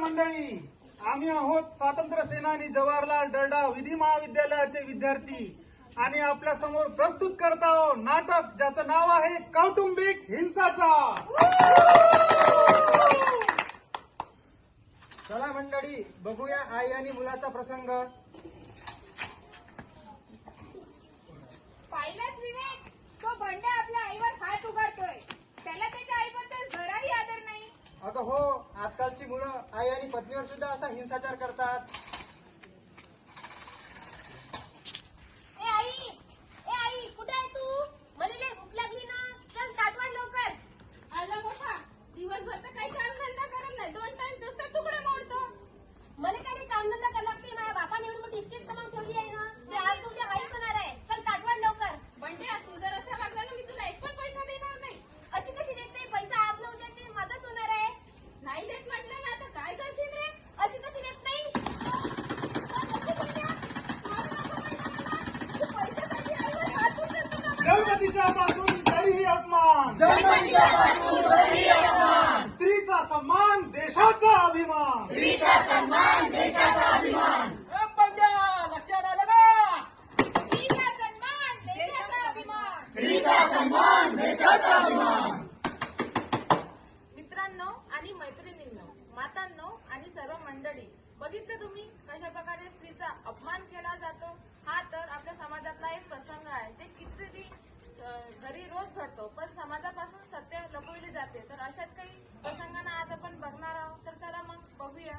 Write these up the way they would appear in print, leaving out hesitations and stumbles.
मंडळी, आम्ही आहोत स्वातंत्र्य सेनानी जवाहरलाल दर्डा विधी महाविद्यालयाचे विद्यार्थी आणि आपल्या समोर प्रस्तुत करत आहोत नाटक ज्याचं नाव आहे कौटुंबिक हिंसाचार. चला मंडळी, बघूया आई आणि मुलाचा प्रसंग. पाहिलंच विवेक, तो बंड्या आपल्या आईवर हात उगारतोय. त्याला त्याच्या आईबद्दल जराही आदर नाही. अगं हो, आजकालची मुलं आई आणि पत्नीवर सुद्धा असा हिंसाचार करतात. ए आई, कुठे आहे तू? मला लय भूक लागली ना, चल ताटवाड लवकर. आला मोठा, दिवसभर तर काही कामधंदा करत नाही, 2 टाइम नुसतं तुकडे मोडतो. मला काही कामधंदा करायला लागते. माझ्या बापाने एवढी मोठी इस्टेट कमावून ठेवली आहे ना, ते आज तुझ्या माहीत होणार आहे. चल ताटवाड लवकर. बंड्या, तू जर असं वागला ना, मी तुला एक पण पैसा देणार नाही. अशी कशी देत नाही? पैसा आप न उद्या ते माझाच होणार आहे. नाही देत म्हटलं ना, आता काय करशील रे? अशी कशी देत नाही? जन्मतिच्या पासून तरीही अपमान, स्त्रीचा सन्मान देशाचा अभिमान. बंड्या, लक्षात आलं का? स्त्रीचा सन्मान, देशाचा अभिमान. मित्रांनो आणि मैत्रिणींनो, मातांनो आणि सर्व मंडळी, बघितलं तुम्ही कशा प्रकारे स्त्रीचा अपमान केला जातो. हा तर आपल्या समाजातला एक प्रसंग आहे जे कितीतरी घरी रोज घडतो, पण समाजापासून सत्य लपवले जाते. तर अशाच काही प्रसंगांना आज आपण बघणार आहोत. तर चला मग बघूया.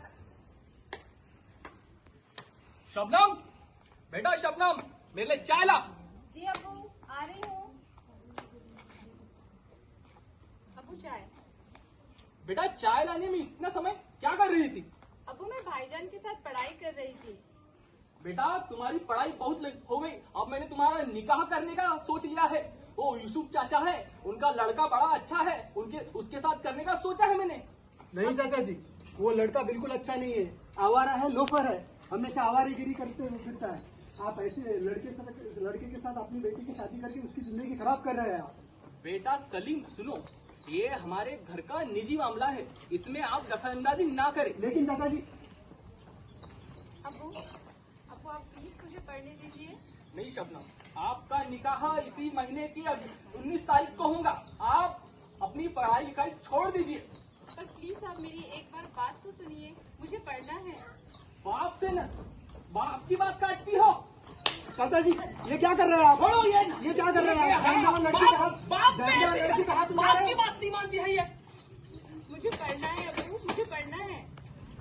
शबनम, बेटा शबनम, मेरे लिए चाय ला. जी अबू, आ रही हूँ. अबू चाय. बेटा चाय लाने में इतना समय क्या कर रही थी? अबू मैं भाईजान के साथ पढ़ाई कर रही थी. बेटा तुम्हारी पढ़ाई बहुत हो गई, अब मैंने तुम्हारा निकाह करने का सोच लिया है. वो यूसुफ चाचा है, उनका लड़का बड़ा अच्छा है, उसके साथ करने का सोचा है मैंने. नहीं चाचा जी, वो लड़का बिल्कुल अच्छा नहीं है, आवारा है, लोफर है, हमेशा आवारागिरी करते हुए फिरता है. आप ऐसे लड़के के साथ अपनी बेटी की शादी करके उसकी जिंदगी खराब कर रहे हैं आप. बेटा सलीम सुनो, ये हमारे घर का निजी मामला है, इसमें आप दखलंदाजी ना करें. लेकिन चाचा जी. अबू आप प्लीज मुझे पढ़ने दीजिए. नहीं शबनम, आपका निकाह इसी महीने की 19 तारीख को होगा. आप अपनी पढ़ाई लिखाई छोड़ दीजिए. पर प्लीज आप मेरी एक बार बात तो सुनिए, मुझे पढ़ना है. बाप से न बाप की बात काटती हो. चाचा जी, ये क्या कर रहे हैं आप? छोड़ो ये क्या कर रहे हैं आप? बाप लड़की का हाथ मार बाप रहे की हैं. बात नहीं मानती है ये. मुझे पढ़ना है अबू, मुझे पढ़ना है.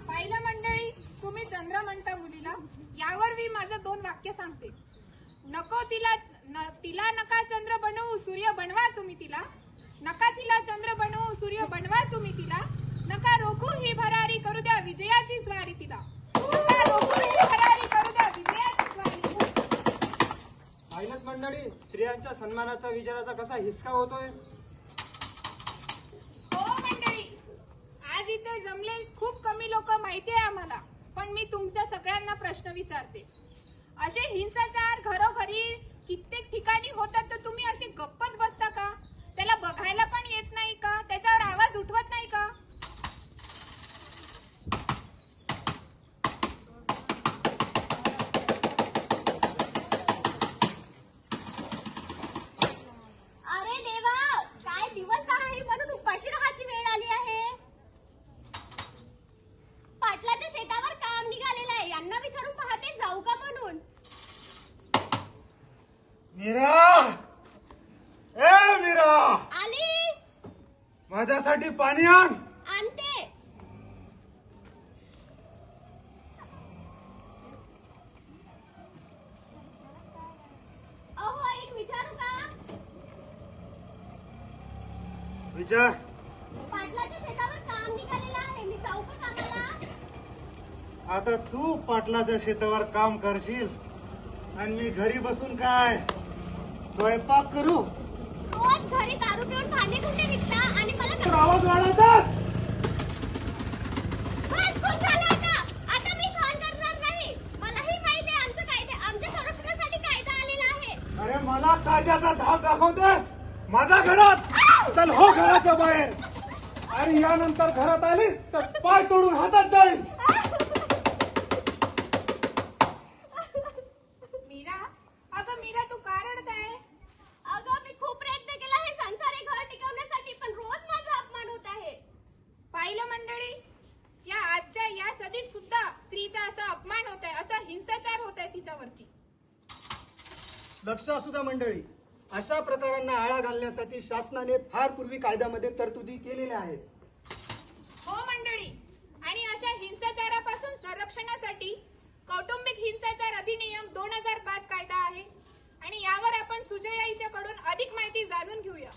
पाहिलं मंडळी, तुम्ही चंद्र म्हणता मुलीला. यावर मी माझं 2 वाक्य सांगते. नको तिला नका चंद्र बनवू, सूर्य बनवा तुम्ही तिला. नका तिला चंद्र बनवू, सूर्य बनवा तुम्ही तिला. नका रोखू ही भरारी, करू द्या विजयाची स्वारी तिला. नका रोखू ही भरारी, करू द्या विजयाची स्वारी. पाहिलंच मंडळी, स्त्रियांच्या सन्मानाचा विचाराचा कसा हिसका होतोय. हो मंडळी, आज इथे जमले खूप कमी लोक माहिती आहे आम्हाला, पण मी तुमच्या सगळ्यांना प्रश्न विचारते. असे हिंसाचार घरोघरी कित्येक ठिकाणी होतात, तर तुम्ही असे गप्पच बसता का? त्याला बघायला पण येत नाही का? त्याच्यावर आवाज उठवत नाही का? अरे देवा, काय दिवस आहे म्हणून उपाशी राहायची वेळ आली आहे. पाटलाच्या शेतावर काम निघालेलं आहे, यांना विचारून पाहते जाऊ का म्हणून. मीरा, ए मीरा, आली, माझ्यासाठी पाणी आण. आणते. अहो एक विचारू का? विचार. पाटलाच्या शेतावर काम निघालेलं आहे, मी जाऊ का कामाला? आता तू पाटलाच्या शेतावर काम करशील आणि मी घरी बसून काय स्वयंपाक करू. रोज घरी दारू पिऊन भांडे कुठे विकता आणि मला आवाज वाढवतात. बस खूप झालं आता. आता मी सहन करणार नाही. मलाही माहिती आहे आमचे कायदे, आमच्या संरक्षणासाठी कायदा आलेला आहे. अरे मला कायद्याचा धाक दाखवतेस माझ्या घरात. चल हो घराच्या बाहेर. आणि यानंतर घरात आलीस तर पाय तोडून हातात जाईल. मीरा, अगं मीरा, तू का रडत आहे? अगं मी खूप प्रयत्न केला हे संसारी घर टिकवण्यासाठी, पण रोज माझा अपमान होत आहे. पाहिलं मंडळी, या आजच्या या सदीत सुद्धा स्त्रीचा असा अपमान होत आहे, असा हिंसाचार होत आहे तिच्यावरती. लक्ष असू द्या मंडळी, अशा प्रकारांना आळा घालण्यासाठी शासनाने फार पूर्वी कायद्यामध्ये तरतुदी केलेल्या आहेत. हो मंडळी, आणि अशा हिंसाचारापासून संरक्षणासाठी कौटुंबिक हिंसाचार अधिनियम 2005 कायदा आहे, आणि यावर आपण सुजयाईच्याकडून अधिक माहिती जाणून घेऊया.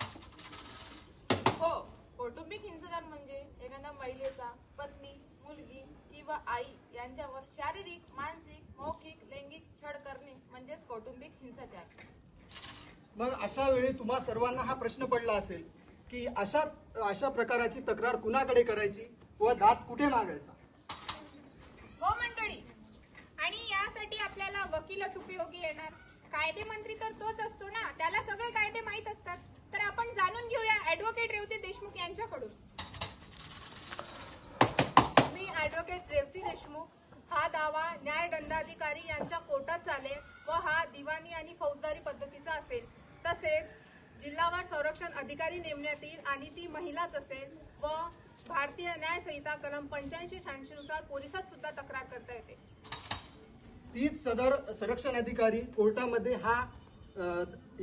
हो, कौटुंबिक हिंसाचार म्हणजे एखाद्या महिलेचा पत्नी, मुलगी किंवा आई यांच्यावर शारीरिक, मानसिक, मौखिक, लैंगिक छळ करणे म्हणजेच कौटुंबिक हिंसाचार. मग अशा वेळी तुम्हा सर्वांना हा प्रश्न पडला असेल की अशा प्रकाराची तक्रार कुणाकडे करायची व दाद कुठे मागायचा. हो मंडळी, आणि यासाठी आपल्याला वकीलच उपयोगी येणार. कायदे मंत्री तर तोच असतो ना, त्याला सगळे कायदे माहीत असतात. तर आपण जाणून घेऊया ऍडव्होकेट रेवती देशमुख यांच्याकडून. मी ऍडव्होकेट रेवती देशमुख. हा दावा न्यायदंडाधिकारी यांच्या कोर्टात चालेल व हा दिवाणी आणि फौजदारी पद्धतीचा असेल. तसेच जिल्हावार संरक्षण अधिकारी नेमण्यात येईल आणि ती महिलाच असेल व भारतीय न्याय संहिता कलम 85-86 नुसार पोलिसात सुद्धा तक्रार करता येते. तीच सदर संरक्षण अधिकारी कोर्टामध्ये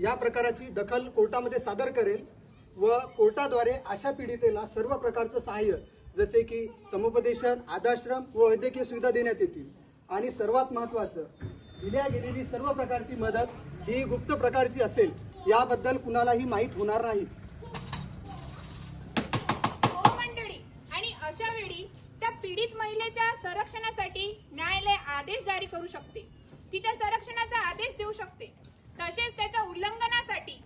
या प्रकाराची दखल कोर्टामध्ये सादर करेल व कोर्टाद्वारे अशा पीडितेला सर्व प्रकारचं सहाय्य जसे की समुपदेशन, आधाश्रम व वैद्यकीय सुविधा देण्यात येतील. आणि सर्वात महत्त्वाचं, दिल्या गेलेली सर्व प्रकारची मदत ही गुप्त प्रकारची असेल, याबद्दल कुणालाही माहीत होणार नाही. हो मंडळी, आणि अशा वेळी त्या पीडित महिलेच्या संरक्षणासाठी न्यायालय आदेश जारी करू शकते, तिच्या संरक्षणाचा आदेश देऊ शकते. तसेच त्याच्या उल्लंघनासाठी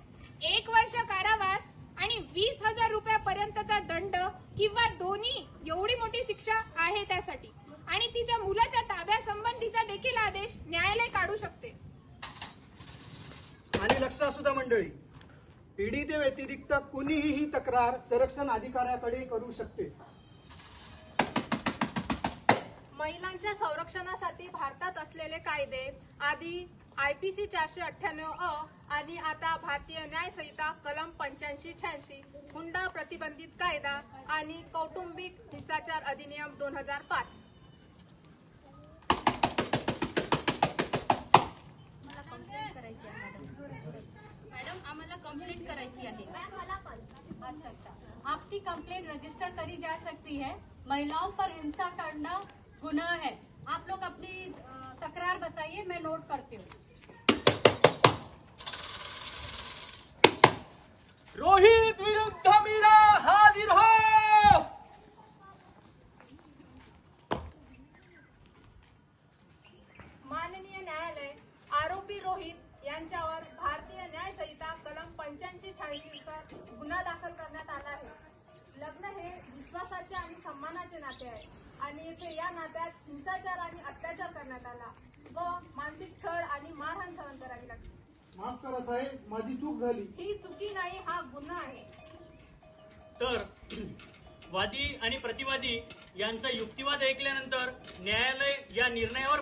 1 वर्ष कारावास आणि 20,000 रुपयापर्यंतचा दंड किंवा दोन्ही एवढी मोठी शिक्षा आहे त्यासाठी. आणि तिच्या मुलाच्या ताब्यासंबंधीचा देखील आदेश न्यायालय काढू शकते. आणि लक्ष असू द्या मंडळी, पीडिते व्यतिरिक्त कुणीही ही तक्रार संरक्षण अधिकाऱ्याकडे करू शकते. महिलांच्या संरक्षणासाठी भारतात असलेले कायदे आधी IPC 498 आणि आता भारतीय न्याय संहिता कलम 85-86, हुंडा प्रतिबंधित कायदा आणि कौटुंबिक हिंसाचार अधिनियम 2005. मॅडम, आम्हाला कंप्लेंट करायची आहे. मला पण. अच्छा, आपकी कंप्लेंट रजिस्टर करी जा सकती है. महिलाओं पर हिंसा करना गुनाह है. आप लोग अपनी तकरार बताइए, मैं नोट करती हूँ. रोहित विरुद्ध मीरा हाजिर हो. माननीय न्यायालय, आरोपी रोहित यांच्यावर भारतीय न्याय संहिता कलम 85-86 नुसार गुन्हा दाखल करण्यात आला आहे. लग्न हे विश्वासाचे आणि सन्मानाचे नाते आहे आणि येथे या नात्यात हिंसाचार आणि अत्याचार करण्यात आला व मानसिक छळ आणि मारहाण सहन करावी लागली. माफ करा साहेब, माझी चूक झाली. ही चुकी नाही, हा गुन्हा आहे. तर वादी आणि प्रतिवादी यांचा युक्तिवाद ऐकल्यानंतर न्यायालय या निर्णयावर